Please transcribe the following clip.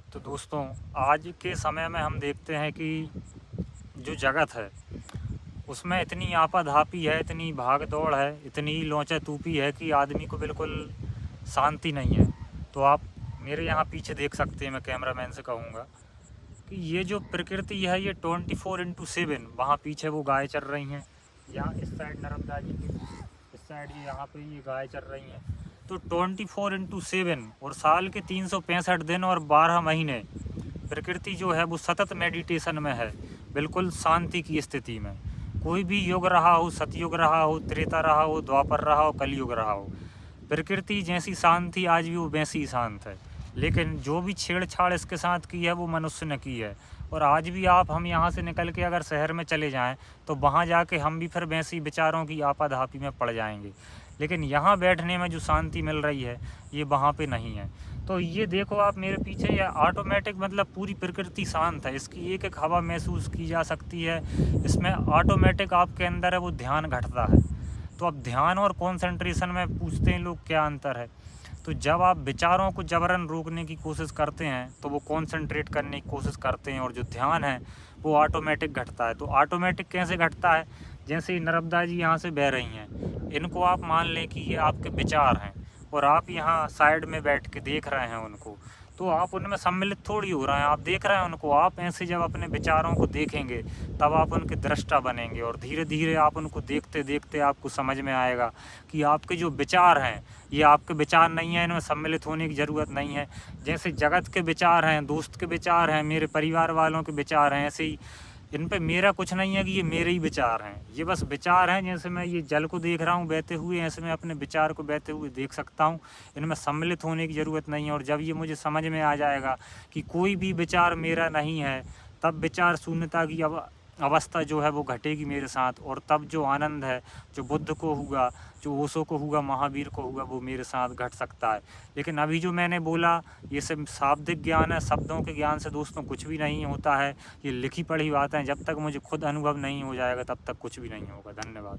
तो दोस्तों, आज के समय में हम देखते हैं कि जो जगत है उसमें इतनी आपाधापी है, इतनी भाग दौड़ है, इतनी लोचा तूपी है कि आदमी को बिल्कुल शांति नहीं है। तो आप मेरे यहाँ पीछे देख सकते हैं, मैं कैमरामैन से कहूँगा कि ये जो प्रकृति है ये 24/7, वहाँ पीछे वो गाय चर रही हैं, यहाँ इस साइड नर्मदा जी के इस साइड ये यहाँ पे ये गाय चर रही हैं। तो 24/7 और साल के 365 दिन और 12 महीने प्रकृति जो है वो सतत मेडिटेशन में है, बिल्कुल शांति की स्थिति में। कोई भी युग रहा हो, सतयुग रहा हो, त्रेता रहा हो, द्वापर रहा हो, कलयुग रहा हो, प्रकृति जैसी शांत थी आज भी वो वैसी ही शांत है। लेकिन जो भी छेड़छाड़ इसके साथ की है वो मनुष्य ने की है। और आज भी हम यहाँ से निकल के अगर शहर में चले जाएं तो वहाँ जाके हम भी फिर वैसी विचारों की आपाधापी में पड़ जाएंगे। लेकिन यहाँ बैठने में जो शांति मिल रही है ये वहाँ पे नहीं है। तो ये देखो आप मेरे पीछे, ये ऑटोमेटिक मतलब पूरी प्रकृति शांत है, इसकी एक एक हवा महसूस की जा सकती है। इसमें ऑटोमेटिक आपके अंदर है वो ध्यान घटता है। तो अब ध्यान और कंसंट्रेशन में पूछते हैं लोग क्या अंतर है। तो जब आप विचारों को जबरन रोकने की कोशिश करते हैं तो वो कंसंट्रेट करने की कोशिश करते हैं, और जो ध्यान है वो ऑटोमेटिक घटता है। तो ऑटोमेटिक कैसे घटता है? जैसे ही नर्मदा जी यहाँ से बह रही हैं, इनको आप मान लें कि ये आपके विचार हैं और आप यहाँ साइड में बैठ के देख रहे हैं उनको, तो आप उनमें सम्मिलित थोड़ी हो रहे हैं, आप देख रहे हैं उनको। आप ऐसे जब अपने विचारों को देखेंगे तब आप उनके दृष्टा बनेंगे, और धीरे धीरे आप उनको देखते देखते आपको समझ में आएगा कि आपके जो विचार हैं ये आपके विचार नहीं हैं, इनमें सम्मिलित होने की ज़रूरत नहीं है। जैसे जगत के विचार हैं, दोस्त के विचार हैं, मेरे परिवार वालों के विचार हैं, ऐसे ही इन पे मेरा कुछ नहीं है कि ये मेरे ही विचार हैं, ये बस विचार हैं। जैसे मैं ये जल को देख रहा हूँ बहते हुए, ऐसे मैं अपने विचार को बहते हुए देख सकता हूँ। इनमें सम्मिलित होने की ज़रूरत नहीं है। और जब ये मुझे समझ में आ जाएगा कि कोई भी विचार मेरा नहीं है, तब विचार शून्यता की अवस्था जो है वो घटेगी मेरे साथ, और तब जो आनंद है जो बुद्ध को हुआ, जो ओशो को हुआ, महावीर को हुआ, वो मेरे साथ घट सकता है। लेकिन अभी जो मैंने बोला ये सब शाब्दिक ज्ञान है, शब्दों के ज्ञान से दोस्तों कुछ भी नहीं होता है। ये लिखी पढ़ी बातें हैं, जब तक मुझे खुद अनुभव नहीं हो जाएगा तब तक कुछ भी नहीं होगा। धन्यवाद।